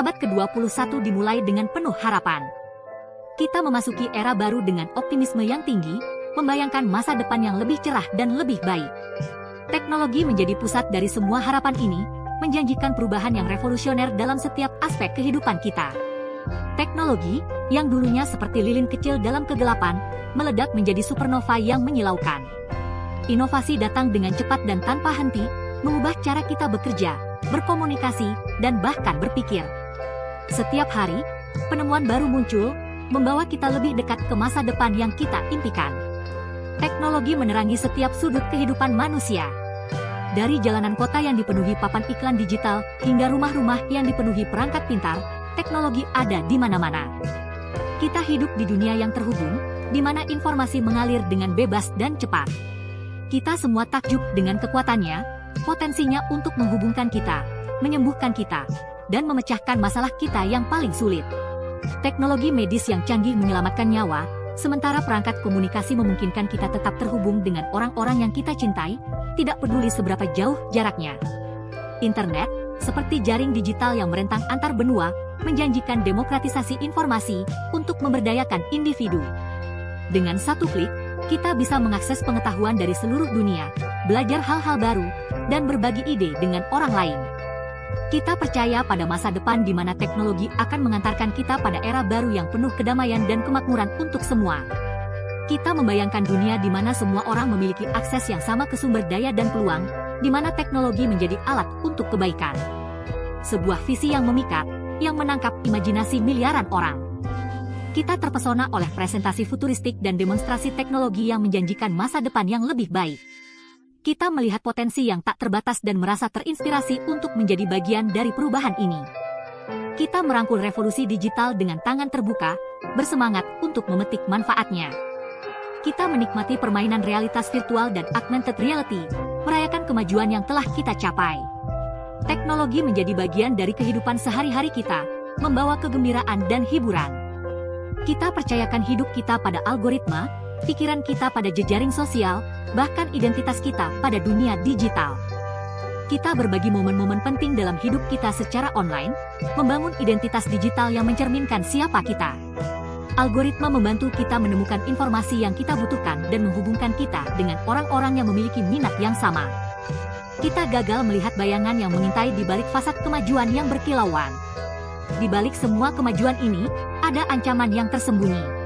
Abad ke-21 dimulai dengan penuh harapan. Kita memasuki era baru dengan optimisme yang tinggi, membayangkan masa depan yang lebih cerah dan lebih baik. Teknologi menjadi pusat dari semua harapan ini, menjanjikan perubahan yang revolusioner dalam setiap aspek kehidupan kita. Teknologi, yang dulunya seperti lilin kecil dalam kegelapan, meledak menjadi supernova yang menyilaukan. Inovasi datang dengan cepat dan tanpa henti, mengubah cara kita bekerja, berkomunikasi, dan bahkan berpikir. Setiap hari, penemuan baru muncul, membawa kita lebih dekat ke masa depan yang kita impikan. Teknologi menerangi setiap sudut kehidupan manusia. Dari jalanan kota yang dipenuhi papan iklan digital, hingga rumah-rumah yang dipenuhi perangkat pintar, teknologi ada di mana-mana. Kita hidup di dunia yang terhubung, di mana informasi mengalir dengan bebas dan cepat. Kita semua takjub dengan kekuatannya, potensinya untuk menghubungkan kita, menyembuhkan kita, dan memecahkan masalah kita yang paling sulit. Teknologi medis yang canggih menyelamatkan nyawa, sementara perangkat komunikasi memungkinkan kita tetap terhubung dengan orang-orang yang kita cintai, tidak peduli seberapa jauh jaraknya. Internet, seperti jaring digital yang merentang antar benua, menjanjikan demokratisasi informasi untuk memberdayakan individu. Dengan satu klik, kita bisa mengakses pengetahuan dari seluruh dunia, belajar hal-hal baru, dan berbagi ide dengan orang lain. Kita percaya pada masa depan di mana teknologi akan mengantarkan kita pada era baru yang penuh kedamaian dan kemakmuran untuk semua. Kita membayangkan dunia di mana semua orang memiliki akses yang sama ke sumber daya dan peluang, di mana teknologi menjadi alat untuk kebaikan. Sebuah visi yang memikat, yang menangkap imajinasi miliaran orang. Kita terpesona oleh presentasi futuristik dan demonstrasi teknologi yang menjanjikan masa depan yang lebih baik. Kita melihat potensi yang tak terbatas dan merasa terinspirasi untuk menjadi bagian dari perubahan ini. Kita merangkul revolusi digital dengan tangan terbuka, bersemangat untuk memetik manfaatnya. Kita menikmati permainan realitas virtual dan augmented reality, merayakan kemajuan yang telah kita capai. Teknologi menjadi bagian dari kehidupan sehari-hari kita, membawa kegembiraan dan hiburan. Kita percayakan hidup kita pada algoritma, pikiran kita pada jejaring sosial, bahkan identitas kita pada dunia digital. Kita berbagi momen-momen penting dalam hidup kita secara online, membangun identitas digital yang mencerminkan siapa kita. Algoritma membantu kita menemukan informasi yang kita butuhkan dan menghubungkan kita dengan orang-orang yang memiliki minat yang sama. Kita gagal melihat bayangan yang mengintai di balik fasad kemajuan yang berkilauan. Di balik semua kemajuan ini, ada ancaman yang tersembunyi.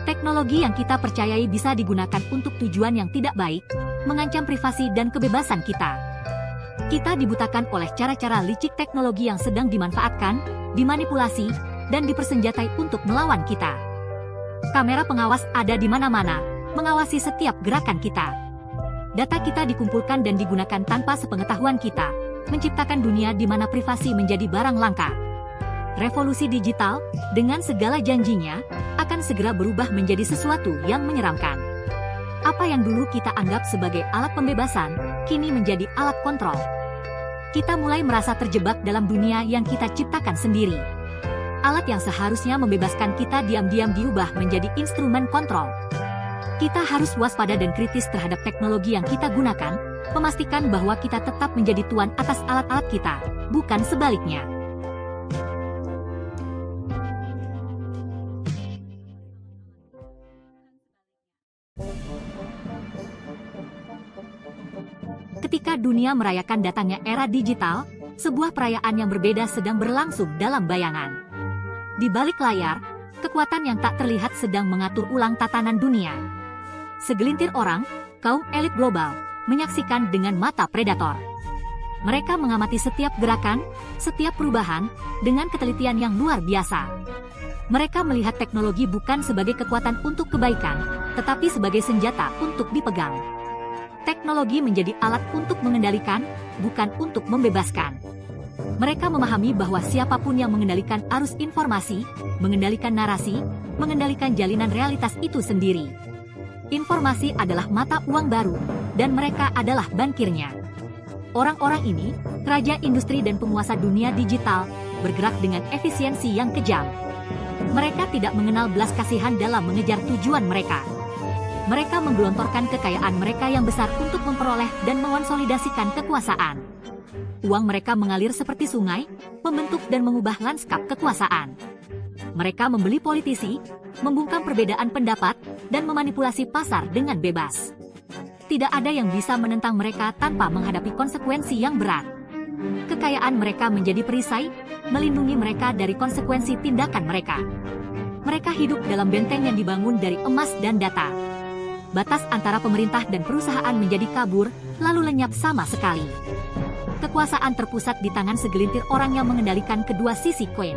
Teknologi yang kita percayai bisa digunakan untuk tujuan yang tidak baik, mengancam privasi dan kebebasan kita. Kita dibutakan oleh cara-cara licik teknologi yang sedang dimanfaatkan, dimanipulasi, dan dipersenjatai untuk melawan kita. Kamera pengawas ada di mana-mana, mengawasi setiap gerakan kita. Data kita dikumpulkan dan digunakan tanpa sepengetahuan kita, menciptakan dunia di mana privasi menjadi barang langka. Revolusi digital, dengan segala janjinya, akan segera berubah menjadi sesuatu yang menyeramkan. Apa yang dulu kita anggap sebagai alat pembebasan, kini menjadi alat kontrol. Kita mulai merasa terjebak dalam dunia yang kita ciptakan sendiri. Alat yang seharusnya membebaskan kita diam-diam diubah menjadi instrumen kontrol. Kita harus waspada dan kritis terhadap teknologi yang kita gunakan, memastikan bahwa kita tetap menjadi tuan atas alat-alat kita, bukan sebaliknya. Ketika dunia merayakan datangnya era digital, sebuah perayaan yang berbeda sedang berlangsung dalam bayangan. Di balik layar, kekuatan yang tak terlihat sedang mengatur ulang tatanan dunia. Segelintir orang, kaum elit global, menyaksikan dengan mata predator. Mereka mengamati setiap gerakan, setiap perubahan, dengan ketelitian yang luar biasa. Mereka melihat teknologi bukan sebagai kekuatan untuk kebaikan, tetapi sebagai senjata untuk dipegang. Teknologi menjadi alat untuk mengendalikan, bukan untuk membebaskan. Mereka memahami bahwa siapapun yang mengendalikan arus informasi, mengendalikan narasi, mengendalikan jalinan realitas itu sendiri. Informasi adalah mata uang baru, dan mereka adalah bankirnya. Orang-orang ini, raja industri dan penguasa dunia digital, bergerak dengan efisiensi yang kejam. Mereka tidak mengenal belas kasihan dalam mengejar tujuan mereka. Mereka menggelontorkan kekayaan mereka yang besar untuk memperoleh dan mengonsolidasikan kekuasaan. Uang mereka mengalir seperti sungai, membentuk dan mengubah lanskap kekuasaan. Mereka membeli politisi, membungkam perbedaan pendapat, dan memanipulasi pasar dengan bebas. Tidak ada yang bisa menentang mereka tanpa menghadapi konsekuensi yang berat. Kekayaan mereka menjadi perisai, melindungi mereka dari konsekuensi tindakan mereka. Mereka hidup dalam benteng yang dibangun dari emas dan data. Batas antara pemerintah dan perusahaan menjadi kabur, lalu lenyap sama sekali. Kekuasaan terpusat di tangan segelintir orang yang mengendalikan kedua sisi koin.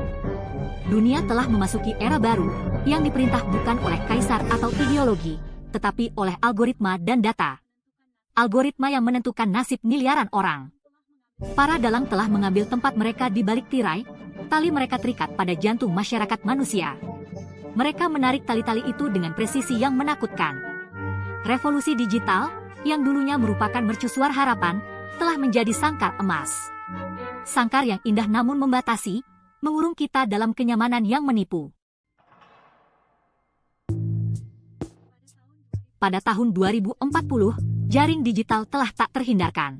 Dunia telah memasuki era baru, yang diperintah bukan oleh kaisar atau ideologi, tetapi oleh algoritma dan data. Algoritma yang menentukan nasib miliaran orang. Para dalang telah mengambil tempat mereka di balik tirai, tali mereka terikat pada jantung masyarakat manusia. Mereka menarik tali-tali itu dengan presisi yang menakutkan. Revolusi digital, yang dulunya merupakan mercusuar harapan, telah menjadi sangkar emas. Sangkar yang indah namun membatasi, mengurung kita dalam kenyamanan yang menipu. Pada tahun 2040, jaring digital telah tak terhindarkan.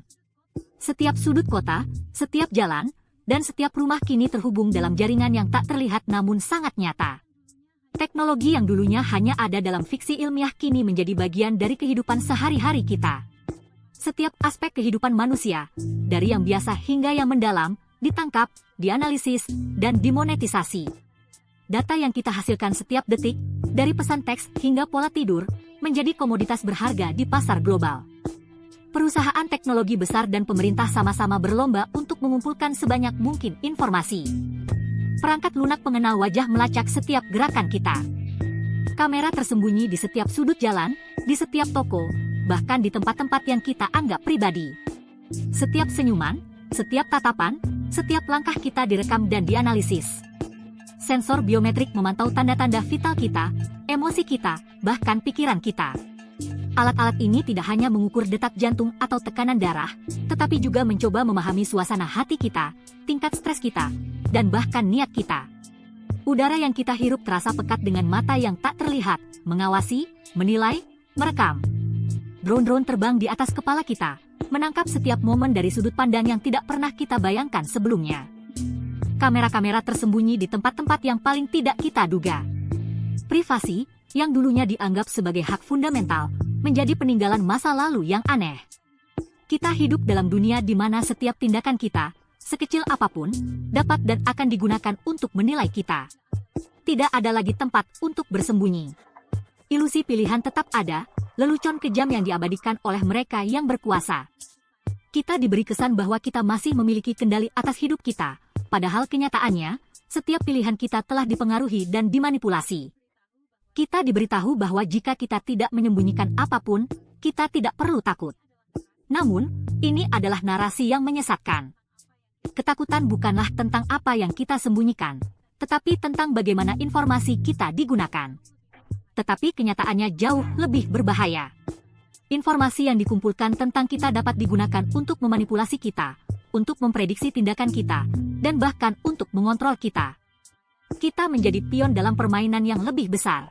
Setiap sudut kota, setiap jalan, dan setiap rumah kini terhubung dalam jaringan yang tak terlihat namun sangat nyata. Teknologi yang dulunya hanya ada dalam fiksi ilmiah kini menjadi bagian dari kehidupan sehari-hari kita. Setiap aspek kehidupan manusia, dari yang biasa hingga yang mendalam, ditangkap, dianalisis, dan dimonetisasi. Data yang kita hasilkan setiap detik, dari pesan teks hingga pola tidur, menjadi komoditas berharga di pasar global. Perusahaan teknologi besar dan pemerintah sama-sama berlomba untuk mengumpulkan sebanyak mungkin informasi. Perangkat lunak pengenal wajah melacak setiap gerakan kita. Kamera tersembunyi di setiap sudut jalan, di setiap toko, bahkan di tempat-tempat yang kita anggap pribadi. Setiap senyuman, setiap tatapan, setiap langkah kita direkam dan dianalisis. Sensor biometrik memantau tanda-tanda vital kita, emosi kita, bahkan pikiran kita. Alat-alat ini tidak hanya mengukur detak jantung atau tekanan darah, tetapi juga mencoba memahami suasana hati kita, tingkat stres kita, dan bahkan niat kita. Udara yang kita hirup terasa pekat dengan mata yang tak terlihat, mengawasi, menilai, merekam. Drone-drone terbang di atas kepala kita, menangkap setiap momen dari sudut pandang yang tidak pernah kita bayangkan sebelumnya. Kamera-kamera tersembunyi di tempat-tempat yang paling tidak kita duga. Privasi, yang dulunya dianggap sebagai hak fundamental, menjadi peninggalan masa lalu yang aneh. Kita hidup dalam dunia di mana setiap tindakan kita, sekecil apapun, dapat dan akan digunakan untuk menilai kita. Tidak ada lagi tempat untuk bersembunyi. Ilusi pilihan tetap ada, lelucon kejam yang diabadikan oleh mereka yang berkuasa. Kita diberi kesan bahwa kita masih memiliki kendali atas hidup kita, padahal kenyataannya, setiap pilihan kita telah dipengaruhi dan dimanipulasi. Kita diberitahu bahwa jika kita tidak menyembunyikan apapun, kita tidak perlu takut. Namun, ini adalah narasi yang menyesatkan. Ketakutan bukanlah tentang apa yang kita sembunyikan, tetapi tentang bagaimana informasi kita digunakan. Tetapi kenyataannya jauh lebih berbahaya. Informasi yang dikumpulkan tentang kita dapat digunakan untuk memanipulasi kita, untuk memprediksi tindakan kita, dan bahkan untuk mengontrol kita. Kita menjadi pion dalam permainan yang lebih besar.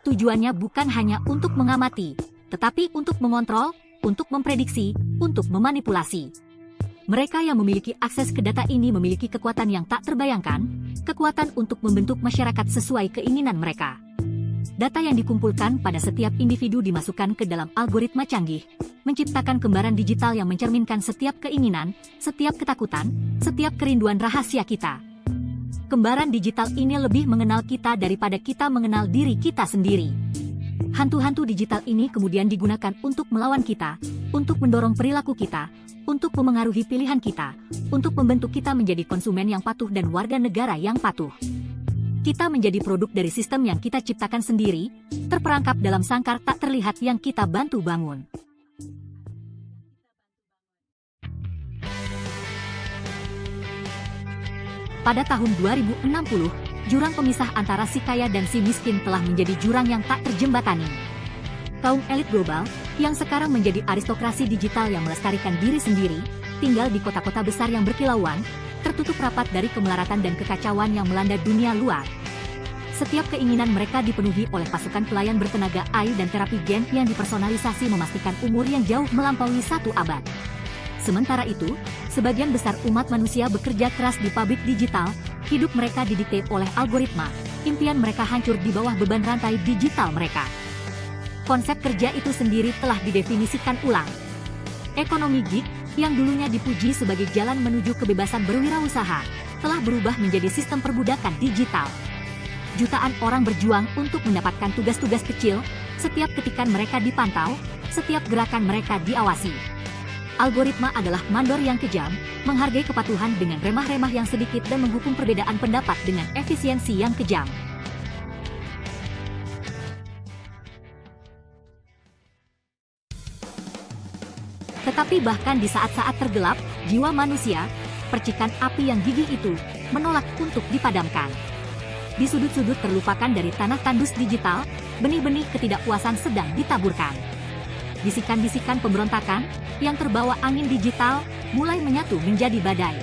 Tujuannya bukan hanya untuk mengamati, tetapi untuk mengontrol, untuk memprediksi, untuk memanipulasi. Mereka yang memiliki akses ke data ini memiliki kekuatan yang tak terbayangkan, kekuatan untuk membentuk masyarakat sesuai keinginan mereka. Data yang dikumpulkan pada setiap individu dimasukkan ke dalam algoritma canggih, menciptakan kembaran digital yang mencerminkan setiap keinginan, setiap ketakutan, setiap kerinduan rahasia kita. Kembaran digital ini lebih mengenal kita daripada kita mengenal diri kita sendiri. Hantu-hantu digital ini kemudian digunakan untuk melawan kita, untuk mendorong perilaku kita, untuk memengaruhi pilihan kita, untuk membentuk kita menjadi konsumen yang patuh dan warga negara yang patuh. Kita menjadi produk dari sistem yang kita ciptakan sendiri, terperangkap dalam sangkar tak terlihat yang kita bantu bangun. Pada tahun 2060, jurang pemisah antara si kaya dan si miskin telah menjadi jurang yang tak terjembatani. Kaum elit global, yang sekarang menjadi aristokrasi digital yang melestarikan diri sendiri, tinggal di kota-kota besar yang berkilauan, tertutup rapat dari kemelaratan dan kekacauan yang melanda dunia luar. Setiap keinginan mereka dipenuhi oleh pasukan pelayan bertenaga AI dan terapi gen yang dipersonalisasi memastikan umur yang jauh melampaui 1 abad. Sementara itu, sebagian besar umat manusia bekerja keras di pabrik digital, hidup mereka didikte oleh algoritma, impian mereka hancur di bawah beban rantai digital mereka. Konsep kerja itu sendiri telah didefinisikan ulang. Ekonomi gig, yang dulunya dipuji sebagai jalan menuju kebebasan berwirausaha, telah berubah menjadi sistem perbudakan digital. Jutaan orang berjuang untuk mendapatkan tugas-tugas kecil, setiap ketikan mereka dipantau, setiap gerakan mereka diawasi. Algoritma adalah mandor yang kejam, menghargai kepatuhan dengan remah-remah yang sedikit dan menghukum perbedaan pendapat dengan efisiensi yang kejam. Tetapi bahkan di saat-saat tergelap, jiwa manusia, percikan api yang gigih itu, menolak untuk dipadamkan. Di sudut-sudut terlupakan dari tanah tandus digital, benih-benih ketidakpuasan sedang ditaburkan. Bisikan-bisikan pemberontakan, yang terbawa angin digital, mulai menyatu menjadi badai.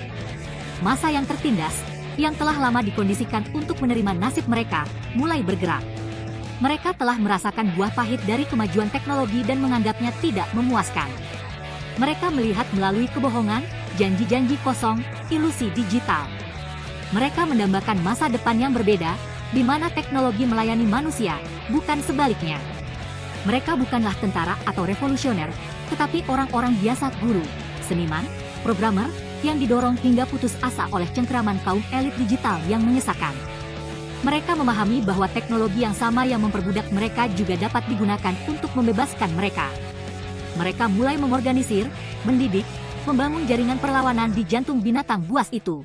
Massa yang tertindas, yang telah lama dikondisikan untuk menerima nasib mereka, mulai bergerak. Mereka telah merasakan buah pahit dari kemajuan teknologi dan menganggapnya tidak memuaskan. Mereka melihat melalui kebohongan, janji-janji kosong, ilusi digital. Mereka mendambakan masa depan yang berbeda, di mana teknologi melayani manusia, bukan sebaliknya. Mereka bukanlah tentara atau revolusioner, tetapi orang-orang biasa, guru, seniman, programmer, yang didorong hingga putus asa oleh cengkeraman kaum elit digital yang menyesakan. Mereka memahami bahwa teknologi yang sama yang memperbudak mereka juga dapat digunakan untuk membebaskan mereka. Mereka mulai mengorganisir, mendidik, membangun jaringan perlawanan di jantung binatang buas itu.